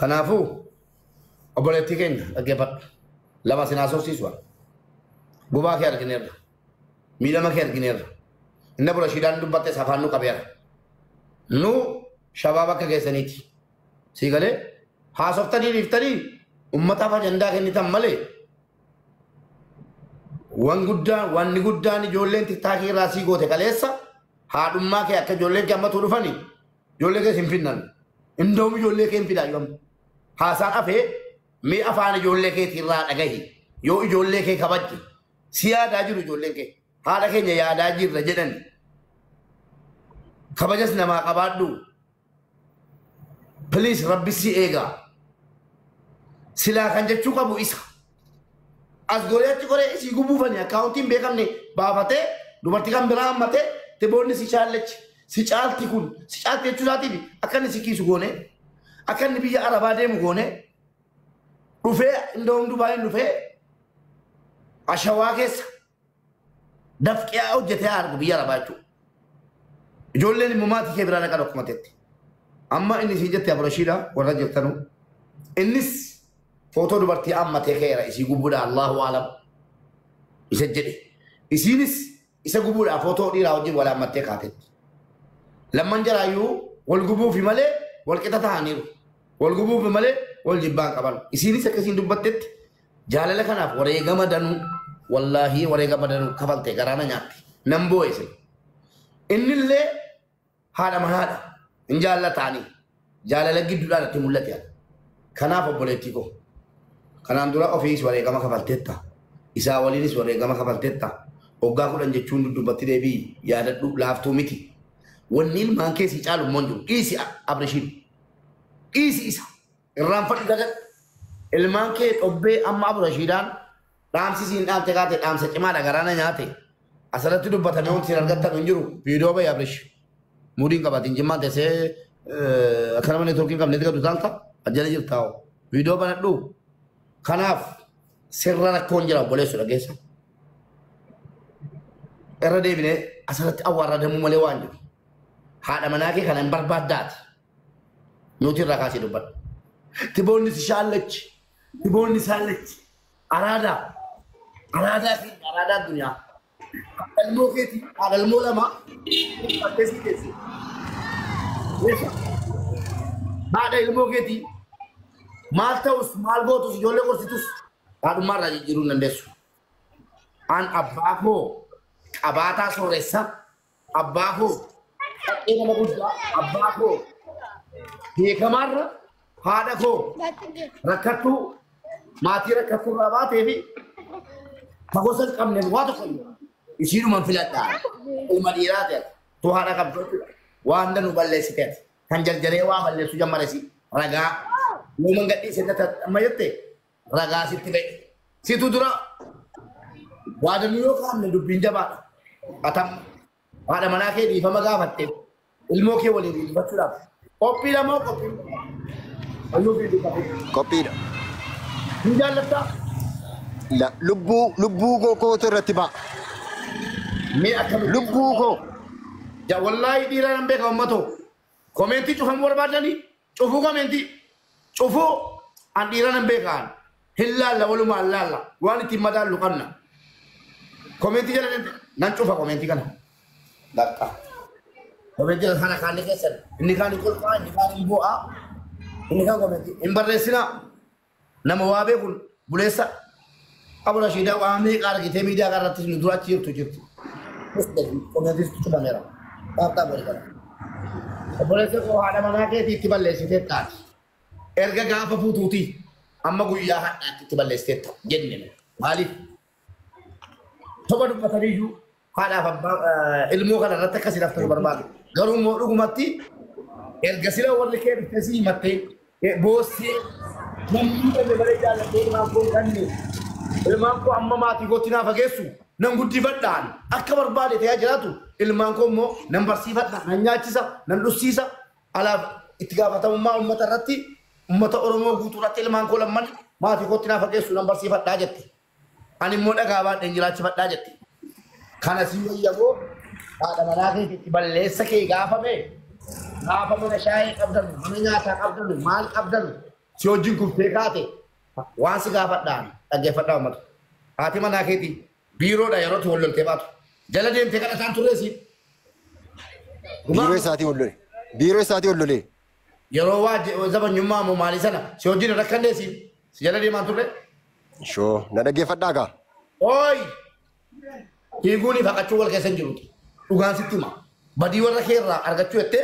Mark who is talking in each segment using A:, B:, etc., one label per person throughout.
A: Kanaafuu obboleettii keenya dhaggeeffadhu. Lama sin haasofsiisu gubaa kee argineerra. Miidhama kee argineerra. Inni bura shiidaan dubbattes afaan nu qabeera. Nu shabaab akka keessaniiti. Sii galee haasoftanii dhiiftanii uummataaf ajandaa kennitan malee wanni guddaan ijoolleen tiktaakii irraa sii goote kaleessa haadhummaa kee akka ijoolleen kee ammatu dhufanii ijoollee kee hin finnan. Indoom ijoollee kee hin fidaa yoom haasaan hafee mee afaan ijoollee keetii irraa dhagahi yoo ijoollee kee kabajje si yaadaa jiru ijoolleen kee haadha keenya yaadaa jirra jedhan kabajas namaa qabaadhu. Please rabbi si eegaa silaa kan jechuu qabu isa as goreetti koree isii gubuufani akkaawuntiin beekamne baafatee dubartii kan biraa hammatee teboonni si chaallachi si caalti kun si caalti jechuu isaatiif akka inni si kiisu goone akka inni biyya arabaa deemu goone dhufee indoom Dubaayin dhufee ashawaa keessa dafqiyaa hojjetee argu biyya arabaa jechuudha. Ijoolleen immoo maatii kee biraa dhaqan akkuma teetti. Amma inni si jette abrashiidha warra jirtanu. Innis footoo dubartii ammatee keera isii gubuudha Allahu alam isa jedhe. Isiinis isa gubuudha footoo dhiiraa wajjin wal ammattee kaatetti. Lamman jaraayyuu wal gubuufi malee wal qixa ta'aniiru. Wal gubuufi malee wal jibbaan qaban. Isiinis akkasiin dubbattetti jaalala kanaaf wareegama danuu wallaahi wareegama danuu kafalte garaana nyaatti. Nan boo'ise. Innillee haadha manaadha. In jaallataanii jaalala gidduudhaan itti mul'ate. Kanaaf obboleettii koo kanaan dura ofiis wareegama kafalteetta. Isaa waliinis wareegama kafalteetta. Waggaa 10 jechuun dubbatti deebii yaadadhu laaftuu miti. Wanni ilmaan keessi caalu immoo jiru. Dhiisi abrishiin. Dhiisi isa. Irraanfadhu dagadhu. Ilmaan kee xobbee amma abrashiidhaan dhaamsisiin dhaamte kaate dhaamsa cimaadha garaana nyaate. Asirratti dubbatame wanti argattan hin jiru. Viidiyoo bayi abrish. Mudiin qabatiin jimmaan teessee akkana malee turkiin qabne itti gaddu taanta ajjala jirtaa'u. Viidiyoo banadhu. Kanaaf sirra rakkoon jira obboleessu dhageessa. Irra deebinee asirratti awwaarra deemuu malee waan jiru. Haadha manaa kee kana hin barbaaddaati. Nuti irraa kaasee dubbadhu. Tiboonni si shaallachi. Tiboonni saallachi. Araadaa. Araadaa fi araadaa addunyaa. Ilmoo keeti haadha ilmoo lama fakkeessi keessi. Haadha ilmoo keeti maal ta'us maal gootus ijoollee qorsitus haadhummaa irraa jijjiiruu hin dandeessu. An abbaa koo qabaataa sooressa abbaa koo qaqqee nama guddaa abbaa koo beekamaarra haadha koo rakkattuu maatii rakkattuu irraa baatee fi fagosa hin qabne waa tokko isiidhuman filadhaa ilma dhiiraa ta'e tu haadha qabdu waan danu balleessiteeti kan jarjaree waa balleessu jammaresi ragaa uuman gadhiise amma jette ragaa sitti ba'e situ dura waa danu yoo kaamne dubbiin jabaadha atam haadha manaa kee dhiifama gaafatte ilmoo kee waliin dhiifachuudhaaf qophiidha moo
B: qophiidha.
A: Hin jaallattaa?
B: Lubbuu kootu irratti ba'a. Lubbuu koo.
A: Wallahi dhiira nan beeka ummatoo. Komentii cufamuu barbaadanii cufuu komentii cufuu an dhiira nan beekaan hin laalla walumaan laalla waan ittiin madaallu qabna. Komentii jala nan cufa komentii kana. Dakka. Komentii kana kaanni keessan inni kaan hin kolfaa inni kaan hin bu'aa inni kaan komentii hin barreessinaa nama waa beekun buleessa. Abura shiida waan meeqa argitee miidiyaa irratti nu dura jirtu. Komentii cufameera. Baaftaa boori kana. Obboleessa koo haadha manaa keetii itti balleessitee taati. Erga gaafa fuutuutii amma guyyaa hadhaatti itti balleessitee jenne maaliif? Toba dubbataniyyuu haadhaaf abbaa ilmoo kana irratti akkasii laftan barbaadu. Garuu immoo dhugumatti erga sila warri kee dhuftee si himattee boossee namni dhabe balee jaallattee ilmaan koo kanneen ilmaan koo amma maatii kootti naa fageessu nan guddifadhaan akka barbaade ta'aa jiraatu ilmaan koo immoo nan barsiifadha nan nyaachisa nan dhussiisa alaaf itti gaafatamummaa uummata irratti uummata Oromoo guutuu irratti ilmaan koo lamman maatii kootti naa fageessu nan barsiifadhaa jette. Ani immoo dhagaa baadheen jiraachifadhaa jette. Kana si wayyaboo haadha manaa keetitti balleessa kee gaafame gaafa mana shaayii qabdanu mana nyaataa qabdanu maal qabdanu سيوجين كفتكاتي واسقا فدان أجي فدان مت هاتي ما ناكيتي بيرو دا يروت ولا التبات جلدين تكلا تان تريسي
B: بيرو ساتي ولا ليه
A: يرو واج زبن يما مو مالي سنة سيوجين ركندسي جلدين ما تري
B: شو ندقي فداكا
A: أوي يقولي فقط شو الكيسن جلوتي وكان ستما بدي ورا خيرا أرجع شو إتة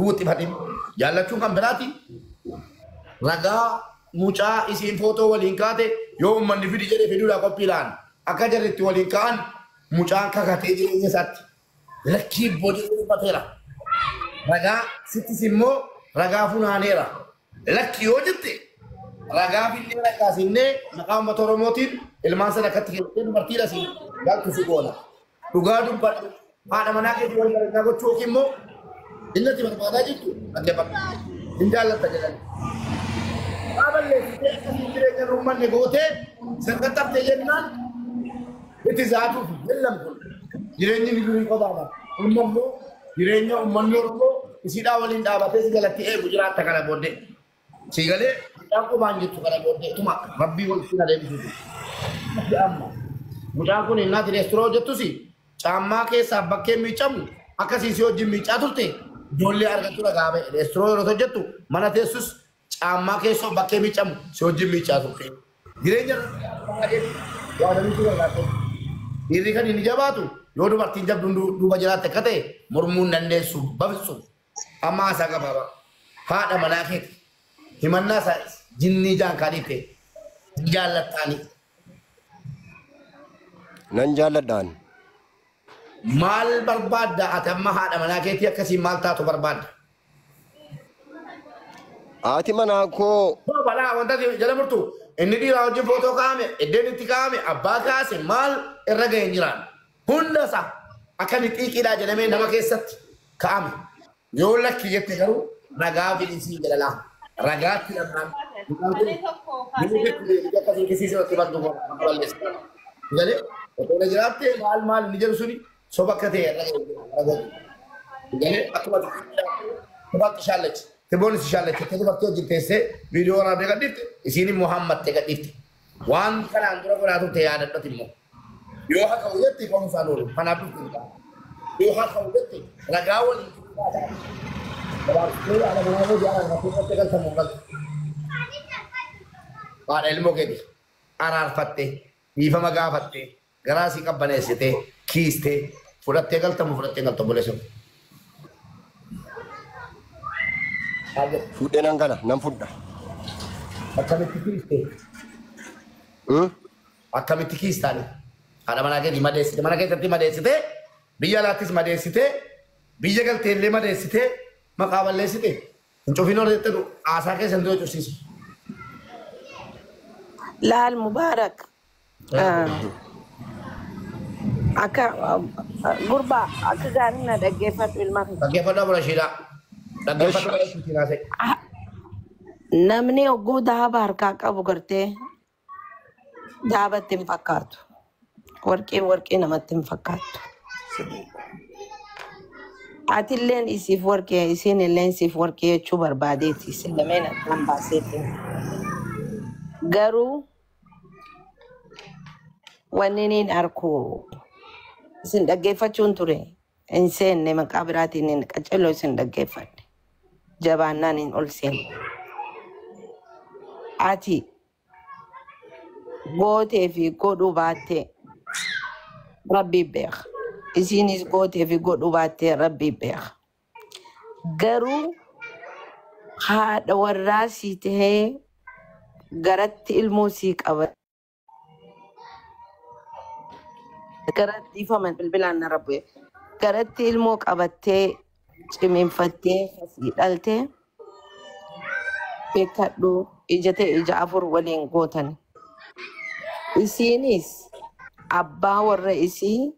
A: هو تبادين يلا شو كم براتي raga mucha isin foto walin kate yo man video jere video la kopilan aka jere ti walin kan mucha kakate jere nyesati lakki bodi batera raga siti simmo raga funanera lakki ojete raga filera kasinne maqam matoromotin ilman sana katikete martira si galtu sigola dugadum pat ada manake di wal nago chokimmo innati barbada jitu ade pat injalla tajalan Abang le, kita kan rumah negote, sekitar tejenan, itu zatu, dalam pun. Jirenya ni dulu kau dah, umumnya, jirenya umumnya rumah, isi dah walin dah, betul segala tiada Gujarat tak ada borde. Segala, aku banjir tu kalau borde, tu mak, Rabbi wal sini ada itu. Tapi amma, muda aku ni nak restoran jatuh si, sama ke sabak ke micam, akasi si ojim micatur te, jolly arga tu lagawe, restoran itu jatuh, mana tesus. Amma ke so bakke mi cham soji mi cha so ke direnya wada mi tuwa gato diri kan ini jabatu yodo martin jab dundu du bajara tekate murmun nande su babsu amma saga baba hada malakit himanna sa jinni jan kadite jalatani
B: nan jaladan
A: mal barbad atamma hada malakit yakasi mal ta to barbad
B: Ati mana ko
A: bala wanda jala murtu inni di rawji foto kame edeni tikame abaka se mal eraga enjiran hunda sa akani tiki da jana me nama kesat kame yo lakki yette garu raga bilisi jala raga tilam ni ka kisi se otti bandu ko walles jale to le jarate mal nijer suni sobakate raga jale atwa tabat shalach تبون سشالة كتير وقت يجي تيسه فيديو أنا بيقدر إسيني محمد تقدر وان كان عندنا كنا تو تيار ده تيمو يوها كويت تيكون سانور أنا بقول يوها كويت رجاول kalau ada mana pun jangan ngapain tegal semua kan ilmu kedi arar fatte ifa maga fatte garasi kabane sete kiste furat tegal tamu boleh so
B: Fude nangkala, nam fuda.
A: Akkamiti kiste. Akkamiti kistani. Ada mana ke di madesite, mana ke tati madesite, biya latis madesite, biya gal telle madesite, makawal lesite. Inchofino rete tu asa ke sendo chusis.
C: Lal Mubarak. Aka gurba, aka garina da gefat ilmak.
A: Gefat da bola shira.
C: Namni oguu daaba harkaa qabu gartee daabatti hin fakkaatu. Warqee namatti hin fakkaattu. Atilleen isiif warqee, isiin illeen isiif warqee jechuu barbaadeeti. Isin lameen addaan baaseeti. Garuu wanni niin arku isin dhaggeeffachuun ture. Hin seenne maqaa biraatiin hin qaceloo isin dhaggeeffadhe. Jabaannaan hin ol seenu. Ati gootee fi godhuu baattee Rabbi beeka. Isiinis gootee fi godhuu baattee Rabbi beeka. Garuu haadha warraa sii tahee garatti ilmoo sii qaba. Garatti ifaman bilbilaan na rabbe. Garatti ilmoo qabattee cimimfattee fasii dhaltee beekadhu ija afur waliin gootan. Isiinis abbaa warra isii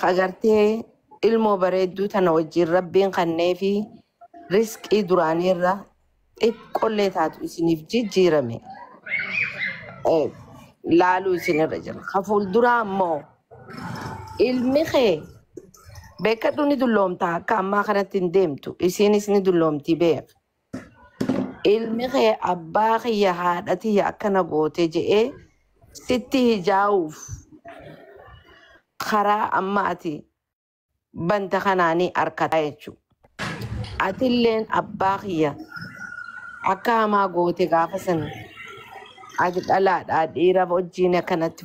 C: kagartee ilmoo bareedduu tana wajjin rabbiin kannee fi riskii duraaniirra xiqqollee taatu isiniif jijjiirame laaluu isinirra jira. Ka fuulduraa ammoo ilmi kee beekadhu ni dulloomta akka ammaa kanatti hin deemtu isiinis ni dulloomti beeka. ilmi kee abbaa kiyya haadha tiyya akkana goote je'ee sitti hijaa'uuf karaa amma ati banta kanaanii harkataa jechuudha. Atilleen abbaa kiyya akka hamaa goote gaafa sana ati dhalaadhaa dhiira wajjin akkanatti